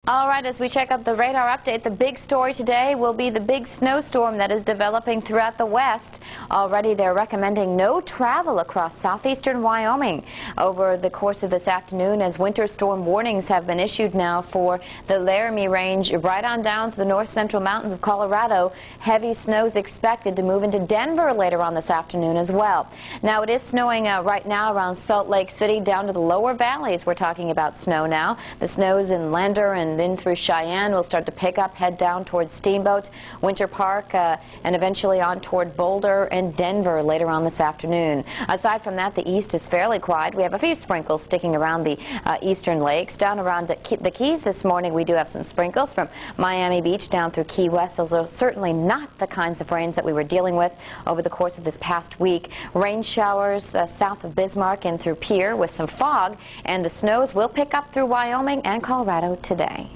All right, as we check out the radar update, the big story today will be the big snowstorm that is developing throughout the west. Already they're recommending no travel across southeastern Wyoming over the course of this afternoon, as winter storm warnings have been issued now for the Laramie Range right on down to the north central mountains of Colorado. Heavy snow is expected to move into Denver later on this afternoon as well. Now, it is snowing right now around Salt Lake City down to the lower valleys. We're talking about snow now. The snows in Lander and in through Cheyenne will start to pick up, head down towards Steamboat, Winter Park, and eventually on toward Boulder and Denver later on this afternoon. Aside from that, the east is fairly quiet. We have a few sprinkles sticking around the eastern lakes. Down around the Keys this morning, we do have some sprinkles from Miami Beach down through Key West. Those are certainly not the kinds of rains that we were dealing with over the course of this past week. Rain showers south of Bismarck and through Pierre with some fog, and the snows will pick up through Wyoming and Colorado today.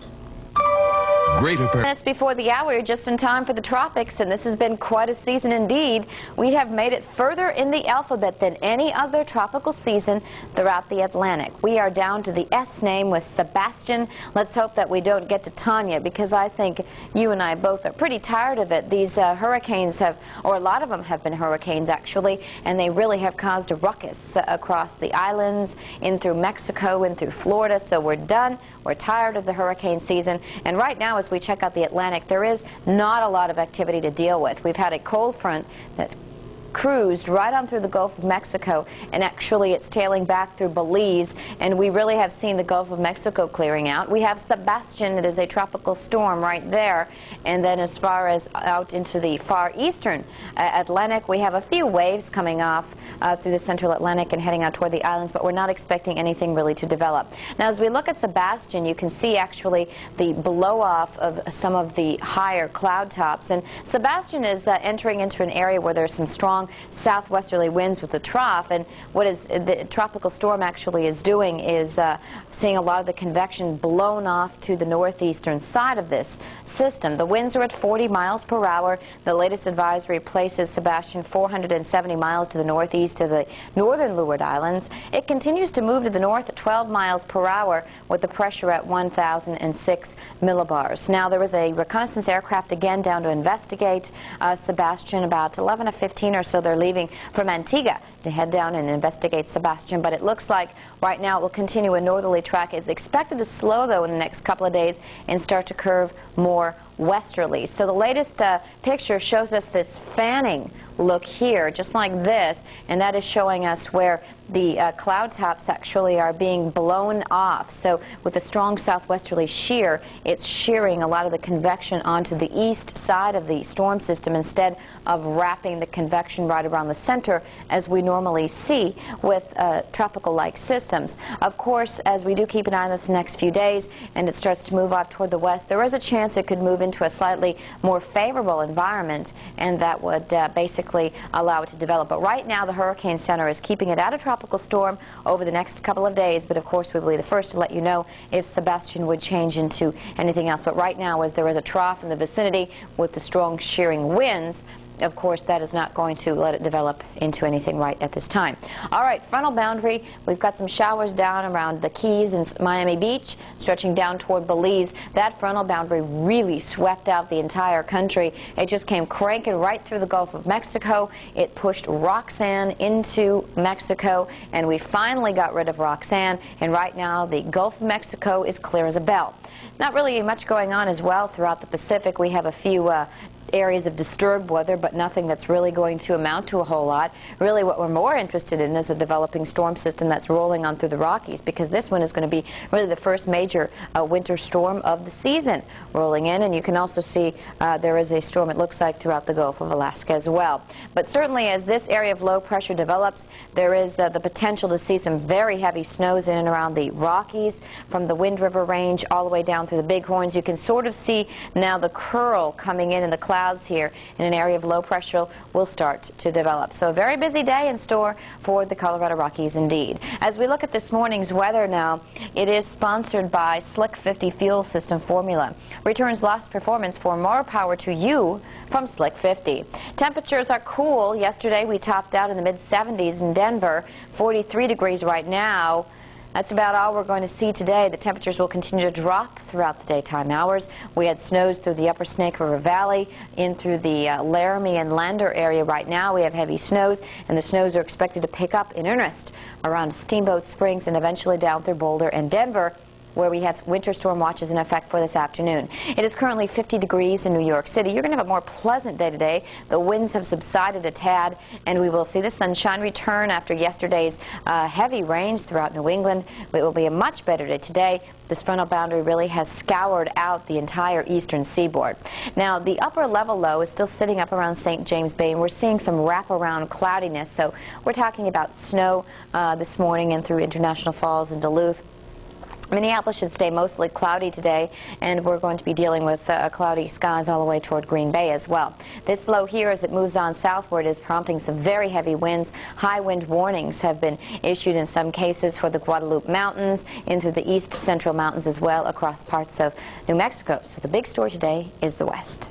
Minutes before the hour, just in time for the tropics, and this has been quite a season indeed. We have made it further in the alphabet than any other tropical season throughout the Atlantic. We are down to the S name with Sebastian. Let's hope that we don't get to Tanya, because I think you and I both are pretty tired of it. These hurricanes have, or a lot of them have been hurricanes actually, and they really have caused a ruckus across the islands, in through Mexico, in through Florida. So we're done. We're tired of the hurricane season, and right now, as we check out the Atlantic, there is not a lot of activity to deal with. We've had a cold front that's cruised right on through the Gulf of Mexico, and actually it's tailing back through Belize, and we really have seen the Gulf of Mexico clearing out. We have Sebastian, that is a tropical storm right there, and then as far as out into the far eastern Atlantic, we have a few waves coming off through the central Atlantic and heading out toward the islands, but we're not expecting anything really to develop. Now, as we look at Sebastian, you can see actually the blow-off of some of the higher cloud tops, and Sebastian is entering into an area where there's some strong southwesterly winds with the trough, and what is the tropical storm actually is doing is seeing a lot of the convection blown off to the northeastern side of this system. The winds are at 40 miles per hour. The latest advisory places Sebastian 470 miles to the northeast of the northern Leeward Islands. It continues to move to the north at 12 miles per hour with the pressure at 1,006 millibars. Now, there was a reconnaissance aircraft again down to investigate Sebastian. About 11 to 15 or so, they're leaving from Antigua to head down and investigate Sebastian, but it looks like right now it will continue a northerly track. It's expected to slow, though, in the next couple of days and start to curve more westerly. So the latest picture shows us this fanning look here, just like this, and that is showing us where the cloud tops actually are being blown off. So with a strong southwesterly shear, it's shearing a lot of the convection onto the east side of the storm system instead of wrapping the convection right around the center as we normally see with tropical-like systems. Of course, as we do keep an eye on this the next few days and it starts to move off toward the west, there is a chance it could move into a slightly more favorable environment, and that would basically allow it to develop. But right now, the Hurricane Center is keeping it out of tropical storm over the next couple of days, but of course we will be the first to let you know if Sebastian would change into anything else. But right now, as there is a trough in the vicinity with the strong shearing winds, of course, that is not going to let it develop into anything right at this time. All right, frontal boundary. We've got some showers down around the Keys and Miami Beach, stretching down toward Belize. That frontal boundary really swept out the entire country. It just came cranking right through the Gulf of Mexico. It pushed Roxanne into Mexico, and we finally got rid of Roxanne, and right now the Gulf of Mexico is clear as a bell. Not really much going on as well throughout the Pacific. We have a few areas of disturbed weather, but nothing that's really going to amount to a whole lot. Really, what we're more interested in is a developing storm system that's rolling on through the Rockies, because this one is going to be really the first major winter storm of the season rolling in, and you can also see there is a storm, it looks like, throughout the Gulf of Alaska as well. But certainly, as this area of low pressure develops, there is the potential to see some very heavy snows in and around the Rockies, from the Wind River Range all the way down through the Bighorns. You can sort of see now the curl coming in the clouds here, in an area of low pressure will start to develop. So a very busy day in store for the Colorado Rockies indeed. As we look at this morning's weather now, it is sponsored by Slick 50 Fuel System Formula. Returns lost performance for more power to you from Slick 50. Temperatures are cool. Yesterday we topped out in the mid-70s in Denver, 43 degrees right now. That's about all we're going to see today. The temperatures will continue to drop throughout the daytime hours. We had snows through the upper Snake River Valley, in through the Laramie and Lander area right now. We have heavy snows, and the snows are expected to pick up in earnest around Steamboat Springs and eventually down through Boulder and Denver, where we have winter storm watches in effect for this afternoon. It is currently 50 degrees in New York City. You're going to have a more pleasant day today. The winds have subsided a tad, and we will see the sunshine return after yesterday's heavy rains throughout New England. It will be a much better day today. This frontal boundary really has scoured out the entire eastern seaboard. Now, the upper level low is still sitting up around St. James Bay, and we're seeing some wraparound cloudiness. So we're talking about snow this morning and through International Falls and Duluth. Minneapolis should stay mostly cloudy today, and we're going to be dealing with cloudy skies all the way toward Green Bay as well. This low here, as it moves on southward, is prompting some very heavy winds. High wind warnings have been issued in some cases for the Guadalupe Mountains, into the east central mountains as well, across parts of New Mexico. So the big story today is the west.